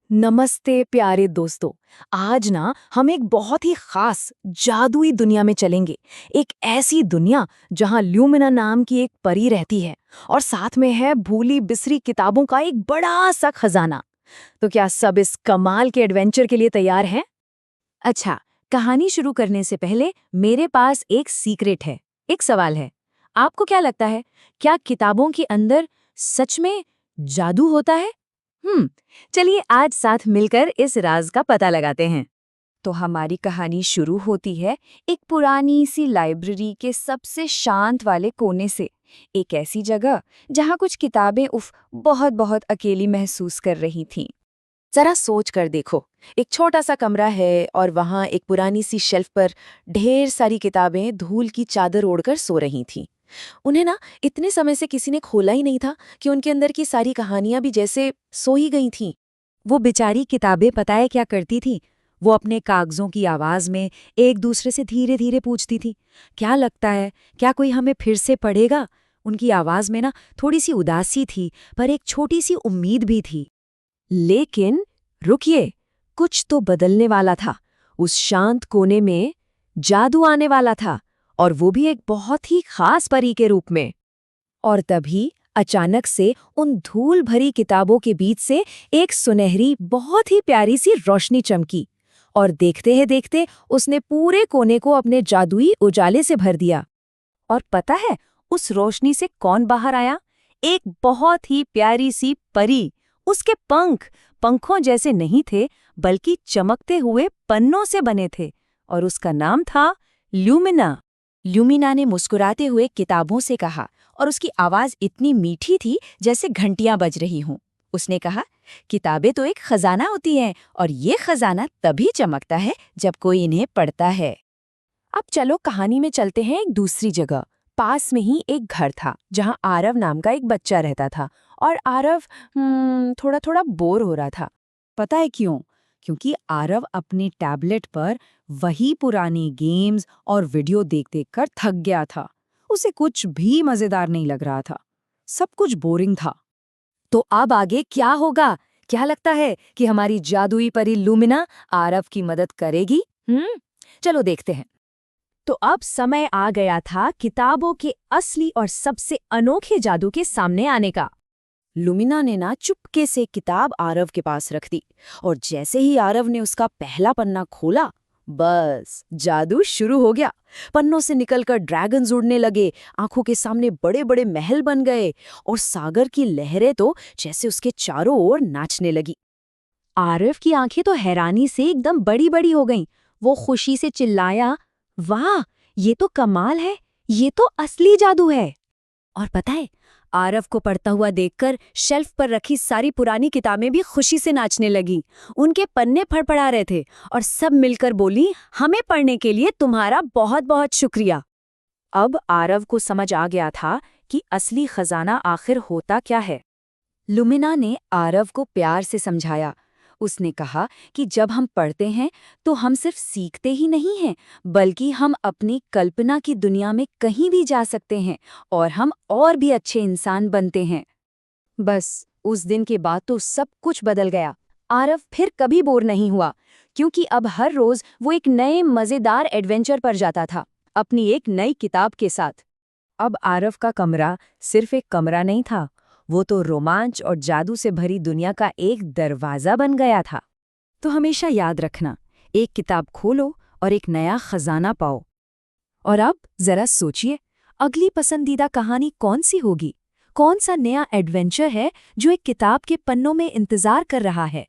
नमस्ते प्यारे दोस्तों। आज ना हम एक बहुत ही खास जादुई दुनिया में चलेंगे। एक ऐसी दुनिया जहां ल्यूमिना नाम की एक परी रहती है और साथ में है भूली बिसरी किताबों का एक बड़ा सा खजाना। तो क्या सब इस कमाल के एडवेंचर के लिए तैयार हैं? अच्छा, कहानी शुरू करने से पहले मेरे पास एक सीक्रेट है। एक सवाल है, आपको क्या लगता है, क्या किताबों के अंदर सच में जादू होता है? चलिए आज साथ मिलकर इस राज का पता लगाते हैं। तो हमारी कहानी शुरू होती है एक पुरानी सी लाइब्रेरी के सबसे शांत वाले कोने से। एक ऐसी जगह जहाँ कुछ किताबें बहुत बहुत अकेली महसूस कर रही थीं। जरा सोच कर देखो, एक छोटा सा कमरा है और वहाँ एक पुरानी सी शेल्फ पर ढेर सारी किताबें धूल की चादर ओढ़कर सो रही थीं। उन्हें ना इतने समय से किसी ने खोला ही नहीं था कि उनके अंदर की सारी कहानियां भी जैसे सो ही गई थीं। वो बेचारी किताबें पता है क्या करती थी? वो अपने कागजों की आवाज में एक दूसरे से धीरे धीरे पूछती थी, क्या लगता है, क्या कोई हमें फिर से पढ़ेगा? उनकी आवाज में ना थोड़ी सी उदासी थी, पर एक छोटी सी उम्मीद भी थी। लेकिन रुकिए, कुछ तो बदलने वाला था। उस शांत कोने में जादू आने वाला था, और वो भी एक बहुत ही खास परी के रूप में। और तभी अचानक से उन धूल भरी किताबों के बीच से एक सुनहरी बहुत ही प्यारी सी रोशनी चमकी, और देखते ही देखते उसने पूरे कोने को अपने जादुई उजाले से भर दिया। और पता है उस रोशनी से कौन बाहर आया? एक बहुत ही प्यारी सी परी। उसके पंखों जैसे नहीं थे, बल्कि चमकते हुए पन्नों से बने थे, और उसका नाम था ल्यूमिना। ल्यूमिना ने मुस्कुराते हुए किताबों से कहा, और उसकी आवाज इतनी मीठी थी जैसे घंटियां बज रही हों। उसने कहा, किताबें तो एक खजाना होती हैं, और ये खजाना तभी चमकता है जब कोई इन्हें पढ़ता है। अब चलो कहानी में चलते हैं एक दूसरी जगह। पास में ही एक घर था जहां आरव नाम का एक बच्चा रहता था। और आरव थोड़ा थोड़ा बोर हो रहा था। पता है क्यों? क्योंकि आरव अपने टैबलेट पर वही पुरानी गेम्स और वीडियो देख देख कर थक गया था। उसे कुछ भी मजेदार नहीं लग रहा था। सब कुछ बोरिंग था। तो अब आगे क्या होगा? क्या लगता है कि हमारी जादुई परी लूमिना आरव की मदद करेगी? चलो देखते हैं। तो अब समय आ गया था किताबों के असली और सबसे अनोखे जादू के सामने आने का। लुमिना ने ना चुपके से किताब आरव के पास रख दी, और जैसे ही आरव ने उसका पहला पन्ना खोला, बस जादू शुरू हो गया। पन्नों से निकलकर ड्रैगन्स उड़ने लगे, आंखों के सामने बड़े बड़े महल बन गए, और सागर की लहरें तो जैसे उसके चारों ओर नाचने लगी। आरव की आंखें तो हैरानी से एकदम बड़ी बड़ी हो गईं। वो खुशी से चिल्लाया, वाह, ये तो कमाल है, ये तो असली जादू है। और पता है, आरव को पढ़ता हुआ देखकर शेल्फ पर रखी सारी पुरानी किताबें भी खुशी से नाचने लगी। उनके पन्ने फड़फड़ा रहे थे, और सब मिलकर बोली, हमें पढ़ने के लिए तुम्हारा बहुत बहुत शुक्रिया। अब आरव को समझ आ गया था कि असली खजाना आखिर होता क्या है। लुमिना ने आरव को प्यार से समझाया। उसने कहा कि जब हम पढ़ते हैं तो हम सिर्फ सीखते ही नहीं हैं, बल्कि हम अपनी कल्पना की दुनिया में कहीं भी जा सकते हैं, और हम और भी अच्छे इंसान बनते हैं। बस उस दिन के बाद तो सब कुछ बदल गया। आरव फिर कभी बोर नहीं हुआ, क्योंकि अब हर रोज वो एक नए मजेदार एडवेंचर पर जाता था, अपनी एक नई किताब के साथ। अब आरव का कमरा सिर्फ एक कमरा नहीं था, वो तो रोमांच और जादू से भरी दुनिया का एक दरवाजा बन गया था। तो हमेशा याद रखना, एक किताब खोलो और एक नया खजाना पाओ। और अब जरा सोचिए, अगली पसंदीदा कहानी कौन सी होगी? कौन सा नया एडवेंचर है जो एक किताब के पन्नों में इंतजार कर रहा है?